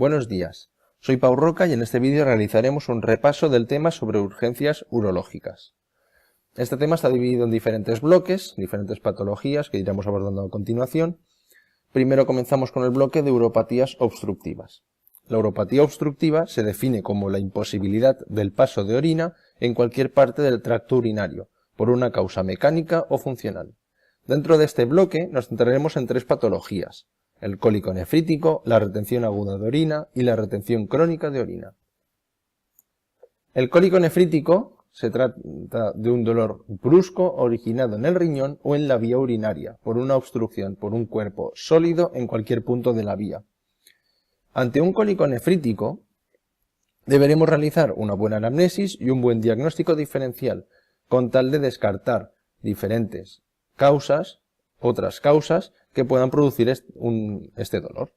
Buenos días, soy Pau Roca y en este vídeo realizaremos un repaso del tema sobre urgencias urológicas. Este tema está dividido en diferentes bloques, diferentes patologías que iremos abordando a continuación. Primero comenzamos con el bloque de uropatías obstructivas. La uropatía obstructiva se define como la imposibilidad del paso de orina en cualquier parte del tracto urinario, por una causa mecánica o funcional. Dentro de este bloque nos centraremos en tres patologías: el cólico nefrítico, la retención aguda de orina y la retención crónica de orina. El cólico nefrítico se trata de un dolor brusco originado en el riñón o en la vía urinaria por una obstrucción por un cuerpo sólido en cualquier punto de la vía. Ante un cólico nefrítico deberemos realizar una buena anamnesis y un buen diagnóstico diferencial con tal de descartar diferentes causas, otras causas que puedan producir este dolor.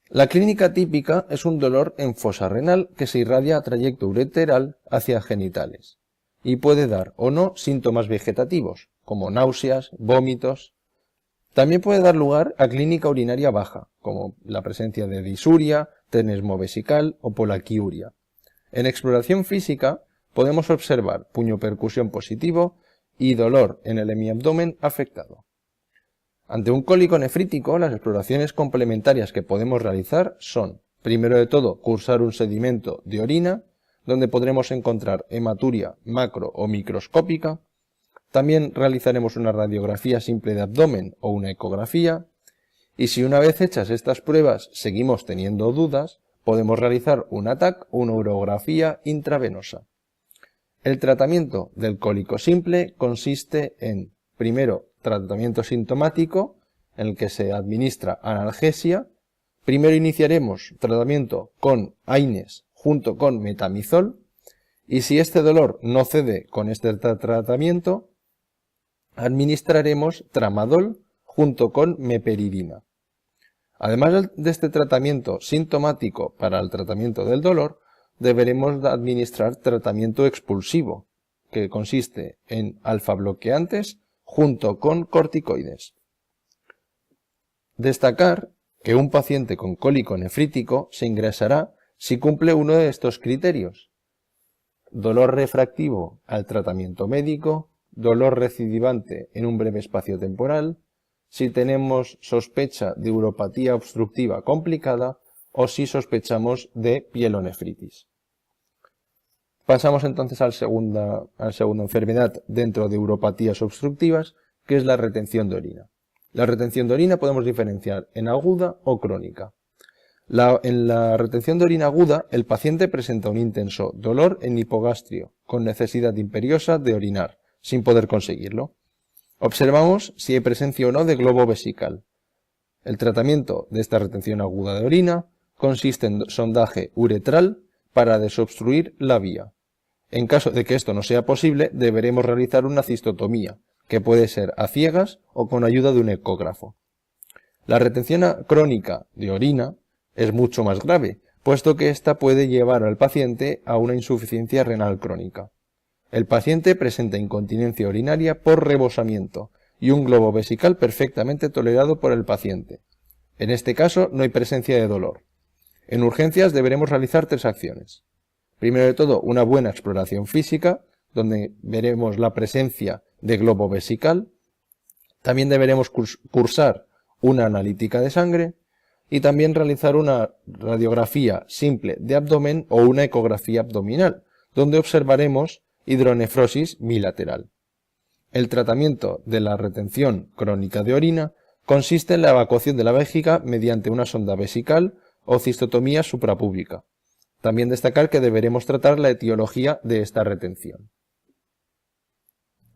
La clínica típica es un dolor en fosa renal que se irradia a trayecto ureteral hacia genitales y puede dar o no síntomas vegetativos como náuseas, vómitos. También puede dar lugar a clínica urinaria baja, como la presencia de disuria, tenesmo vesical o polaquiuria. En exploración física podemos observar puño-percusión positivo y dolor en el hemiabdomen afectado. Ante un cólico nefrítico, las exploraciones complementarias que podemos realizar son, primero de todo, cursar un sedimento de orina, donde podremos encontrar hematuria macro o microscópica. También realizaremos una radiografía simple de abdomen o una ecografía. Y si una vez hechas estas pruebas seguimos teniendo dudas, podemos realizar un ATAC o una urografía intravenosa. El tratamiento del cólico simple consiste en, primero, tratamiento sintomático, en el que se administra analgesia. Primero iniciaremos tratamiento con AINES junto con metamizol, y si este dolor no cede con este tratamiento, administraremos tramadol junto con meperidina. Además de este tratamiento sintomático para el tratamiento del dolor, deberemos administrar tratamiento expulsivo, que consiste en alfa bloqueantes junto con corticoides. Destacar que un paciente con cólico nefrítico se ingresará si cumple uno de estos criterios: dolor refractivo al tratamiento médico, dolor recidivante en un breve espacio temporal, si tenemos sospecha de uropatía obstructiva complicada o si sospechamos de pielonefritis. Pasamos entonces a la segunda enfermedad dentro de uropatías obstructivas, que es la retención de orina. La retención de orina podemos diferenciar en aguda o crónica. En la retención de orina aguda, el paciente presenta un intenso dolor en hipogastrio, con necesidad imperiosa de orinar, sin poder conseguirlo. Observamos si hay presencia o no de globo vesical. El tratamiento de esta retención aguda de orina consiste en sondaje uretral para desobstruir la vía. En caso de que esto no sea posible, deberemos realizar una cistotomía, que puede ser a ciegas o con ayuda de un ecógrafo. La retención crónica de orina es mucho más grave, puesto que ésta puede llevar al paciente a una insuficiencia renal crónica. El paciente presenta incontinencia urinaria por rebosamiento y un globo vesical perfectamente tolerado por el paciente. En este caso no hay presencia de dolor. En urgencias deberemos realizar tres acciones. Primero de todo, una buena exploración física, donde veremos la presencia de globo vesical. También deberemos cursar una analítica de sangre y también realizar una radiografía simple de abdomen o una ecografía abdominal, donde observaremos hidronefrosis bilateral. El tratamiento de la retención crónica de orina consiste en la evacuación de la vejiga mediante una sonda vesical o cistotomía suprapúbica. También destacar que deberemos tratar la etiología de esta retención.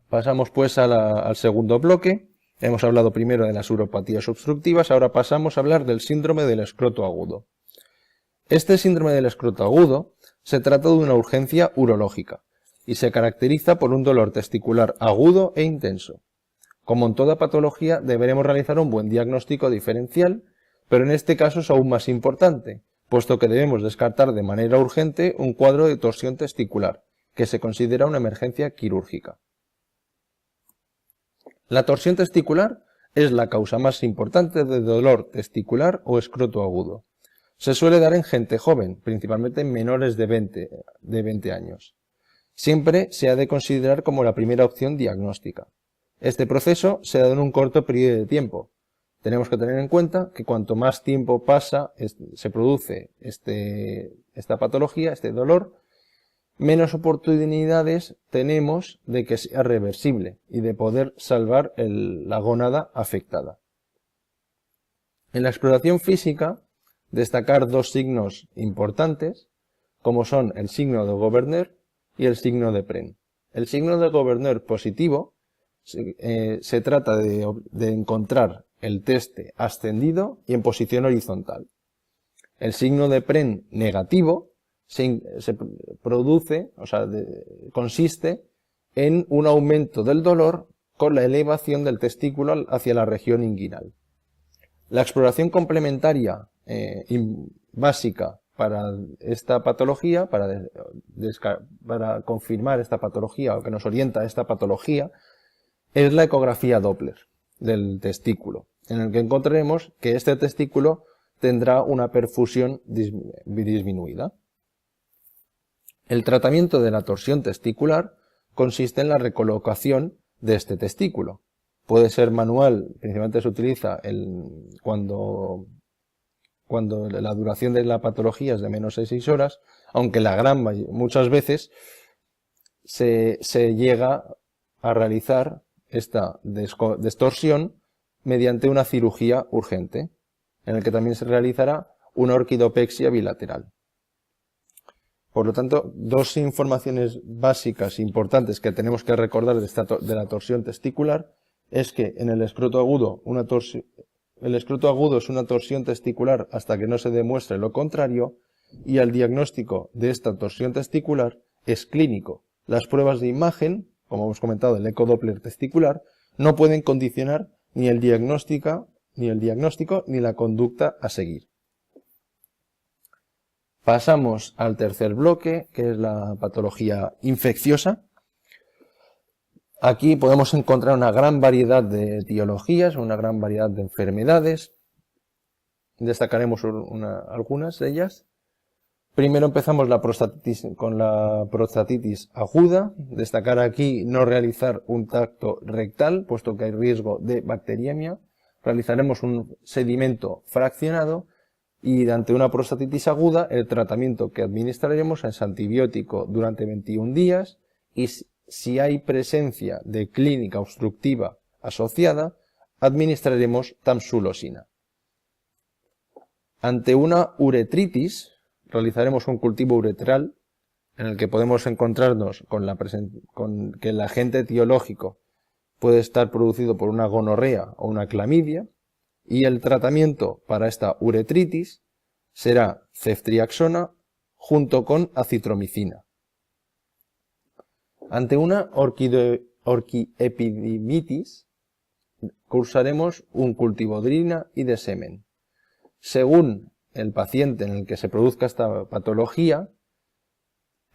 Pasamos pues al segundo bloque. Hemos hablado primero de las uropatías obstructivas, ahora pasamos a hablar del síndrome del escroto agudo. Este síndrome del escroto agudo se trata de una urgencia urológica y se caracteriza por un dolor testicular agudo e intenso. Como en toda patología, deberemos realizar un buen diagnóstico diferencial, pero en este caso es aún más importante, puesto que debemos descartar de manera urgente un cuadro de torsión testicular, que se considera una emergencia quirúrgica. La torsión testicular es la causa más importante de dolor testicular o escroto agudo. Se suele dar en gente joven, principalmente en menores de 20 años. Siempre se ha de considerar como la primera opción diagnóstica. Este proceso se da en un corto periodo de tiempo. Tenemos que tener en cuenta que cuanto más tiempo pasa, se produce esta patología, este dolor, menos oportunidades tenemos de que sea reversible y de poder salvar la gónada afectada. En la exploración física, destacar dos signos importantes, como son el signo de Governor y el signo de Pren. El signo de Governor positivo se trata de encontrar el teste ascendido y en posición horizontal. El signo de Pren negativo se produce, consiste en un aumento del dolor con la elevación del testículo hacia la región inguinal. La exploración complementaria básica para esta patología, para confirmar esta patología o que nos orienta a esta patología, es la ecografía Doppler del testículo, en el que encontraremos que este testículo tendrá una perfusión disminuida. El tratamiento de la torsión testicular consiste en la recolocación de este testículo. Puede ser manual, principalmente se utiliza cuando la duración de la patología es de menos de 6 horas, aunque muchas veces se llega a realizar esta distorsión mediante una cirugía urgente, en el que también se realizará una orquidopexia bilateral. Por lo tanto, dos informaciones básicas importantes que tenemos que recordar de la torsión testicular es que en el escroto agudo es una torsión testicular hasta que no se demuestre lo contrario, y el diagnóstico de esta torsión testicular es clínico. Las pruebas de imagen, como hemos comentado, el ecodoppler testicular, no pueden condicionar ni el diagnóstico ni la conducta a seguir. Pasamos al tercer bloque, que es la patología infecciosa. Aquí podemos encontrar una gran variedad de etiologías, una gran variedad de enfermedades. Destacaremos algunas de ellas. Primero empezamos con la prostatitis aguda. Destacar aquí no realizar un tacto rectal, puesto que hay riesgo de bacteriemia. Realizaremos un sedimento fraccionado y ante una prostatitis aguda el tratamiento que administraremos es antibiótico durante 21 días y si hay presencia de clínica obstructiva asociada, administraremos tamsulosina. Ante una uretritis, realizaremos un cultivo uretral en el que podemos encontrarnos con que el agente etiológico puede estar producido por una gonorrea o una clamidia, y el tratamiento para esta uretritis será ceftriaxona junto con acitromicina. Ante una orquiepididimitis, cursaremos un cultivo de orina y de semen. Según el paciente en el que se produzca esta patología,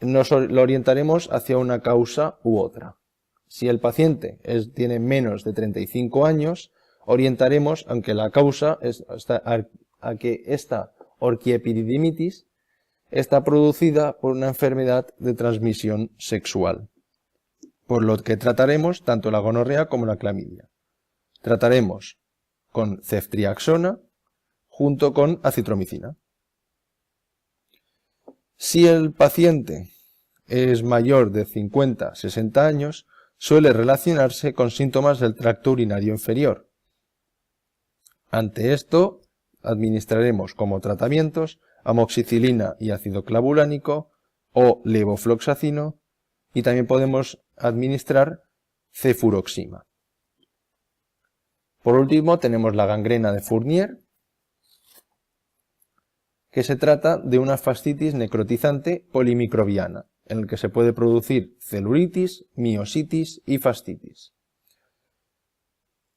lo orientaremos hacia una causa u otra. Si el paciente tiene menos de 35 años, orientaremos, aunque la causa a que esta orquiepididimitis está producida por una enfermedad de transmisión sexual, por lo que trataremos tanto la gonorrea como la clamidia. Trataremos con ceftriaxona junto con acitromicina. Si el paciente es mayor de 50-60 años, suele relacionarse con síntomas del tracto urinario inferior. Ante esto, administraremos como tratamientos amoxicilina y ácido clavulánico o levofloxacino, y también podemos administrar cefuroxima. Por último, tenemos la gangrena de Fournier, que se trata de una fascitis necrotizante polimicrobiana, en el que se puede producir celulitis, miositis y fascitis.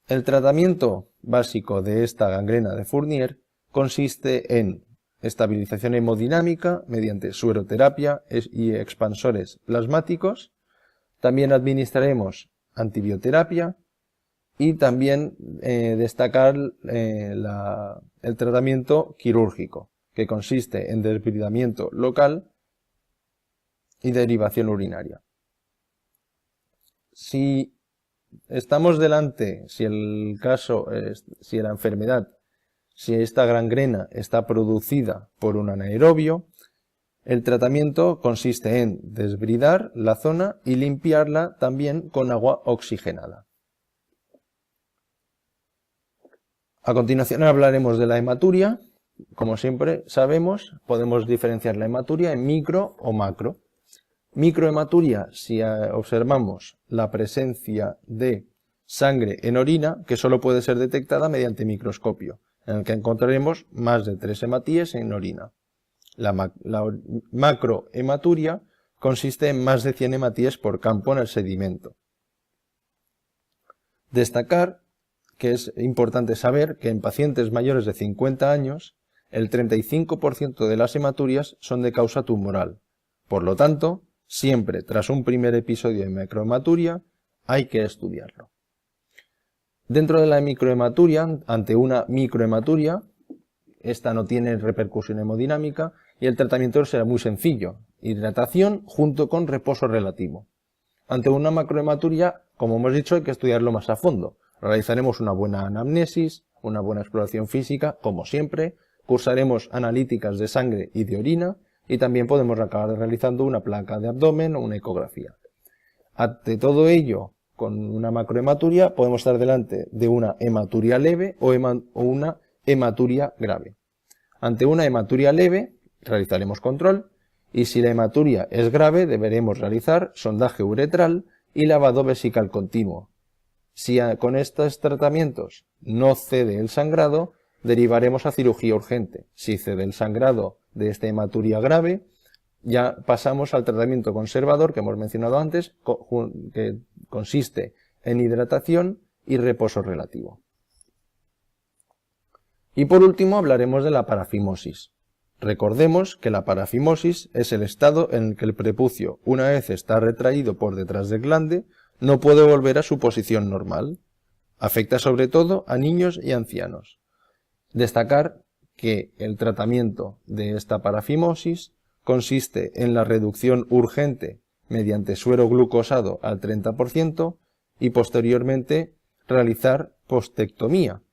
El tratamiento básico de esta gangrena de Fournier consiste en estabilización hemodinámica mediante sueroterapia y expansores plasmáticos. También administraremos antibioterapia y también destacar el tratamiento quirúrgico, que consiste en desbridamiento local y derivación urinaria. Si estamos delante, si la enfermedad, si esta gangrena está producida por un anaerobio, el tratamiento consiste en desbridar la zona y limpiarla también con agua oxigenada. A continuación hablaremos de la hematuria. Como siempre sabemos, podemos diferenciar la hematuria en micro o macro. Microhematuria, si observamos la presencia de sangre en orina, que solo puede ser detectada mediante microscopio, en el que encontraremos más de 3 hematíes en orina. La macrohematuria consiste en más de 100 hematíes por campo en el sedimento. Destacar que es importante saber que en pacientes mayores de 50 años, el 35% de las hematurias son de causa tumoral. Por lo tanto, siempre tras un primer episodio de macrohematuria hay que estudiarlo. Dentro de la microhematuria, ante una microhematuria, esta no tiene repercusión hemodinámica y el tratamiento será muy sencillo: hidratación junto con reposo relativo. Ante una macrohematuria, como hemos dicho, hay que estudiarlo más a fondo. Realizaremos una buena anamnesis, una buena exploración física, como siempre, cursaremos analíticas de sangre y de orina y también podemos acabar realizando una placa de abdomen o una ecografía. Ante todo ello, con una macrohematuria podemos estar delante de una hematuria leve o una hematuria grave. Ante una hematuria leve realizaremos control y si la hematuria es grave deberemos realizar sondaje uretral y lavado vesical continuo. Si con estos tratamientos no cede el sangrado, derivaremos a cirugía urgente. Si cede el sangrado de esta hematuria grave, ya pasamos al tratamiento conservador que hemos mencionado antes, que consiste en hidratación y reposo relativo. Y por último hablaremos de la parafimosis. Recordemos que la parafimosis es el estado en el que el prepucio, una vez está retraído por detrás del glande, no puede volver a su posición normal. Afecta sobre todo a niños y ancianos. Destacar que el tratamiento de esta parafimosis consiste en la reducción urgente mediante suero glucosado al 30% y posteriormente realizar postectomía,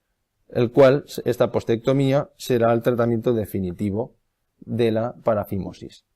esta postectomía será el tratamiento definitivo de la parafimosis.